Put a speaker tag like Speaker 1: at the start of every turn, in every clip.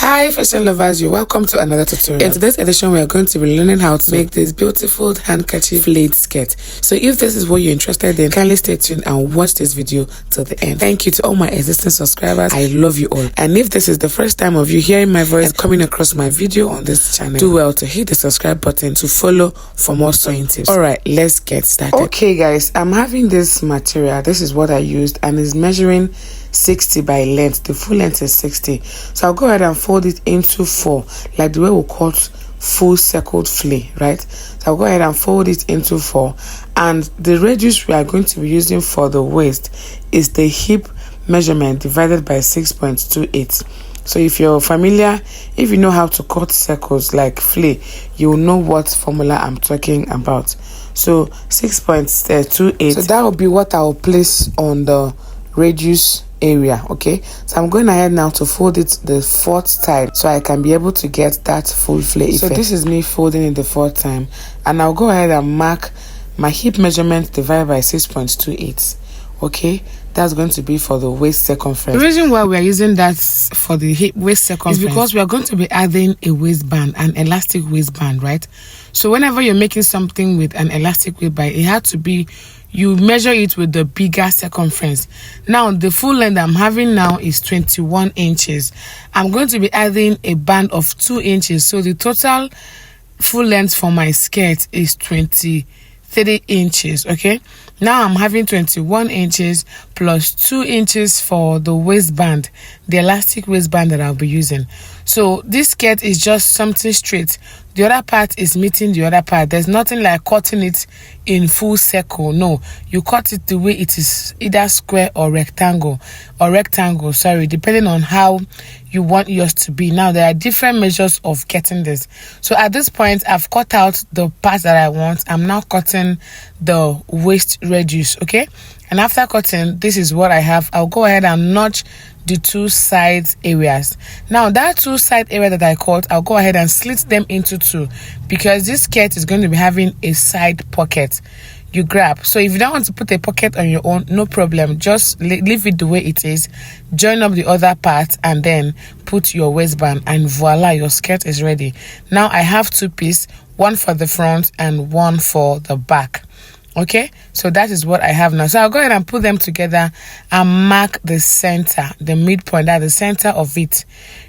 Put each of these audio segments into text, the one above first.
Speaker 1: Hi fashion lovers, you're welcome to another tutorial. In today's edition we are going to be learning how to make this beautiful handkerchief laid skirt. So if this is what you're interested in, kindly stay tuned and watch this video till the end. Thank you to all my existing subscribers. I love you all. And if this is the first time of you hearing my voice and coming across my video on this channel, do well to hit the subscribe button to follow for more sewing tips. Alright, let's get started. Okay guys, I'm having this material. This is what I used and it's measuring 60 by length. The full length is 60, so I'll go ahead and fold it into 4, like the way we cut full circled flay, right? So I'll go ahead and fold it into 4, and the radius we are going to be using for the waist is the hip measurement divided by 6.28. So if you're familiar, if you know how to cut circles like flay, you will know what formula I'm talking about. So 6.28, so that will be what I'll place on the radius area. Okay, so I'm going ahead now to fold it the 4th time so I can be able to get that full flay effect. So this is me folding it the 4th time, and I'll go ahead and mark my hip measurement divided by 6.28. okay, that's going to be for the waist circumference. The reason why we are using that for the hip waist circumference is because we are going to be adding a waistband, an elastic waistband, right? So whenever you're making something with an elastic waistband, it had to be, you measure it with the bigger circumference. Now the full length I'm having now is 21 inches. I'm going to be adding a band of 2 inches, so the total full length for my skirt is 23 inches. Okay, now I'm having 21 inches plus 2 inches for the waistband, the elastic waistband that I'll be using. So this skirt is just something straight. The other part is meeting the other part. There's nothing like cutting it in full circle. No, you cut it the way it is, either square or rectangle, sorry, depending on how you want yours to be. Now there are different measures of getting this. So at this point I've cut out the part that I want. I'm now cutting the waist radius. Okay, and after cutting, this is what I have. I'll go ahead and notch the 2 sides areas. Now that 2 side area that I cut, I'll go ahead and slit them into 2 because this skirt is going to be having a side pocket you grab. So if you don't want to put a pocket on your own, no problem, just leave it the way it is, join up the other part and then put your waistband, and voila, your skirt is ready. Now I have 2 pieces, one for the front and one for the back. Okay, so that is what I have now. So I'll go ahead and put them together and mark the center, the midpoint, that the center of it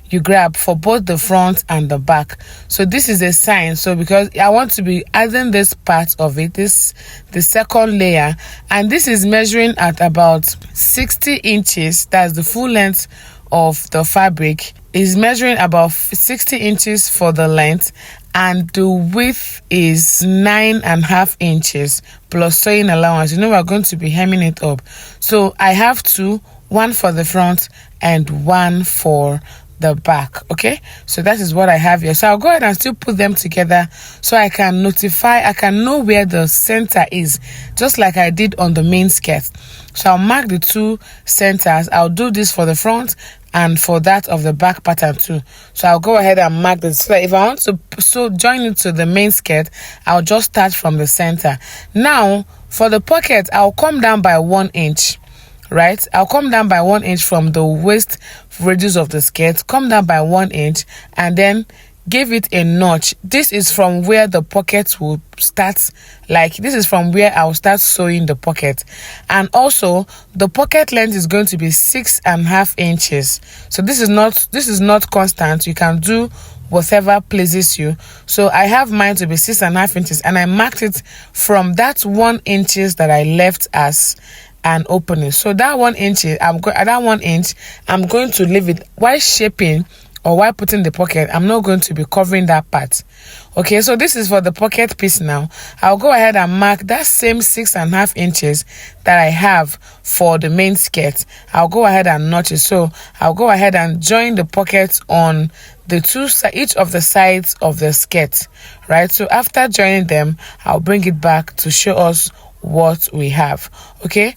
Speaker 1: you grab for both the front and the back. So this is a sign. So because I want to be adding this part of it, this the second layer, and this is measuring at about 60 inches. That's the full length of the fabric. Is measuring about 60 inches for the length, and the width is 9.5 inches plus sewing allowance. You know, we're going to be hemming it up. So I have 2, one for the front and one for the back. Okay, so that is what I have here. So I'll go ahead and still put them together so I can know where the center is, just like I did on the main skirt. So I'll mark the 2 centers. I'll do this for the front and for that of the back pattern too. So I'll go ahead and mark this. So if I want to join it to the main skirt, I'll just start from the center. Now for the pocket, I'll come down by 1 inch. Right, I'll come down by 1 inch from the waist radius of the skirt, come down by 1 inch and then give it a notch. This is from where the pocket will start, like this is from where I'll start sewing the pocket. And also the pocket length is going to be 6.5 inches. So this is not constant. You can do whatever pleases you. So I have mine to be 6.5 inches, and I marked it from that 1 inches that I left as an opening. So that 1 inch, I'm going to leave it while shaping or while putting the pocket. I'm not going to be covering that part. Okay, so this is for the pocket piece. Now I'll go ahead and mark that same 6.5 inches that I have for the main skirt. I'll go ahead and notch it. So I'll go ahead and join the pockets on the 2 each of the sides of the skirt, right? So after joining them, I'll bring it back to show us what we have. Okay,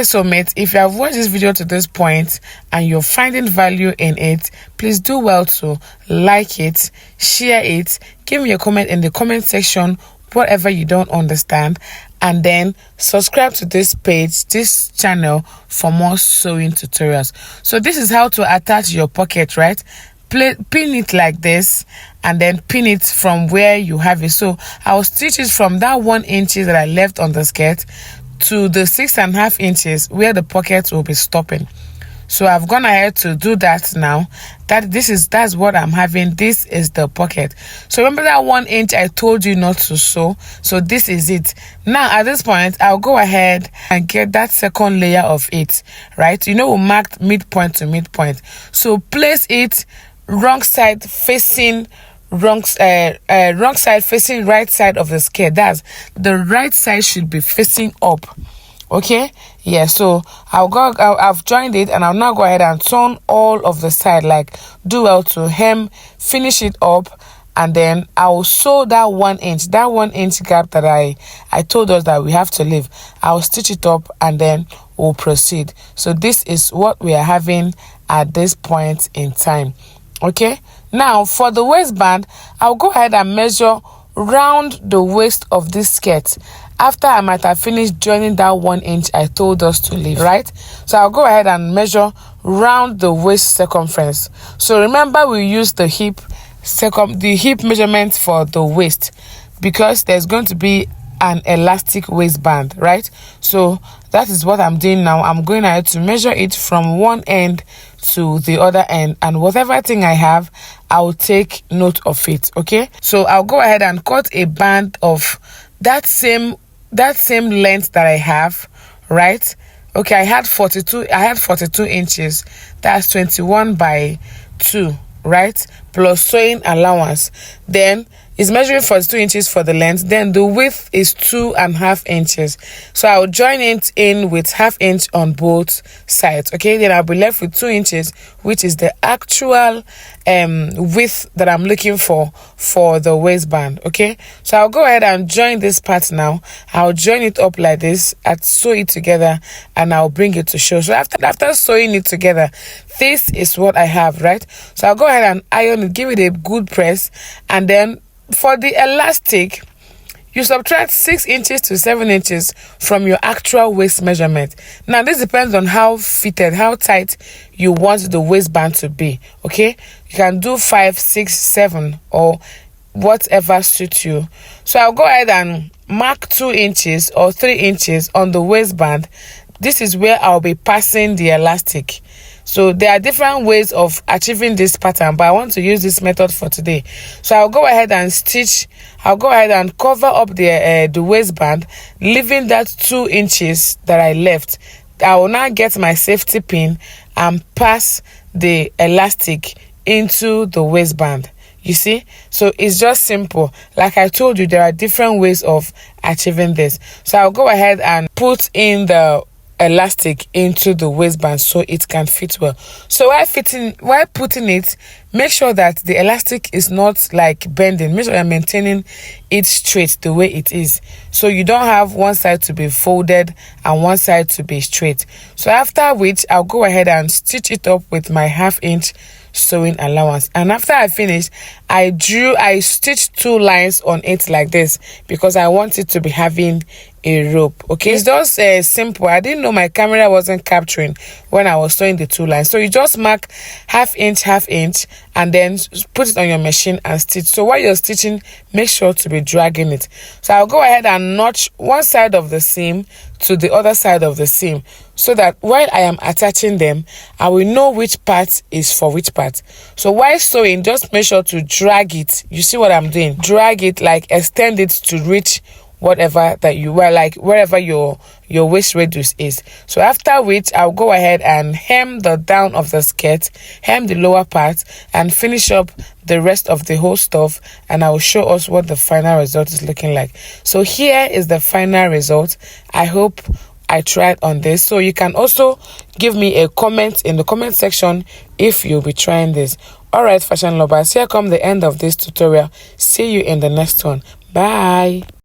Speaker 1: so mates, if you have watched this video to this point and you're finding value in it, please do well to like it, share it, give me a comment in the comment section whatever you don't understand, and then subscribe to this page, this channel, for more sewing tutorials. So this is how to attach your pocket, right? pin it like this, and then pin it from where you have it. So I'll stitch it from that 1 inch that I left on the skirt to the 6.5 inches where the pocket will be stopping. So I've gone ahead to do that now. That's what I'm having. This is the pocket. So remember that 1 inch I told you not to sew? So this is it. Now at this point, I'll go ahead and get that second layer of it, right? You know, we marked midpoint to midpoint. So place it wrong side facing right side of the skirt. That's the right side should be facing up. Okay, yeah, so I've joined it, and I'll now go ahead and turn all of the side, like do well to hem, finish it up, and then I'll sew that 1 inch gap that I told us that we have to leave. I'll stitch it up, and then we'll proceed. So this is what we are having at this point in time. Okay, now for the waistband, I'll go ahead and measure round the waist of this skirt after I might have finished joining that 1 inch I told us to leave, right? So I'll go ahead and measure round the waist circumference. So remember, we use the hip measurement for the waist because there's going to be an elastic waistband, right? So that is what I'm doing now. I'm going ahead to measure it from one end to the other end, and whatever thing I have, I'll take note of it. Okay, so I'll go ahead and cut a band of that same length that I have, right? Okay, I had 42 inches. That's 21 by 2, right? Plus sewing allowance. Then it's measuring 42 inches for the length. Then the width is 2.5 inches. So I'll join it in with 1/2 inch on both sides. Okay, then I'll be left with 2 inches, which is the actual width that I'm looking for the waistband. Okay, so I'll go ahead and join this part now. I'll join it up like this, I'll sew it together, and I'll bring it to show. So after sewing it together, this is what I have, right? So I'll go ahead and iron it, give it a good press, and then for the elastic, you subtract 6 inches to 7 inches from your actual waist measurement. Now this depends on how tight you want the waistband to be. Okay, you can do 5, 6, 7, or whatever suits you. So I'll go ahead and mark 2 inches or 3 inches on the waistband. This is where I'll be passing the elastic. So there are different ways of achieving this pattern, but I want to use this method for today. So I'll go ahead and cover up the waistband, leaving that 2 inches that I left. I will now get my safety pin and pass the elastic into the waistband. You see, so it's just simple. Like I told you, there are different ways of achieving this. So I'll go ahead and put in the elastic into the waistband so it can fit well. So while putting it, make sure that the elastic is not like bending. Make sure you're maintaining it straight the way it is, so you don't have one side to be folded and one side to be straight. So after which, I'll go ahead and stitch it up with my 1/2 inch sewing allowance. And after I finish, I stitched 2 lines on it like this because I want it to be having a rope. Okay, it's just simple. I didn't know my camera wasn't capturing when I was sewing the 2 lines. So you just mark 1/2 inch, and then put it on your machine and stitch. So while you're stitching, make sure to be dragging it. So I'll go ahead and notch one side of the seam to the other side of the seam, so that while I am attaching them, I will know which part is for which part. So while sewing, just make sure to drag it. You see what I'm doing? Drag it, like extend it to reach whatever that you wear, like wherever your waist radius is. So after which, I'll go ahead and hem the down of the skirt, hem the lower part, and finish up the rest of the whole stuff, and I will show us what the final result is looking like. So here is the final result. I hope I tried on this. So you can also give me a comment in the comment section if you'll be trying this. All right, fashion lovers, here come the end of this tutorial. See you in the next one. Bye.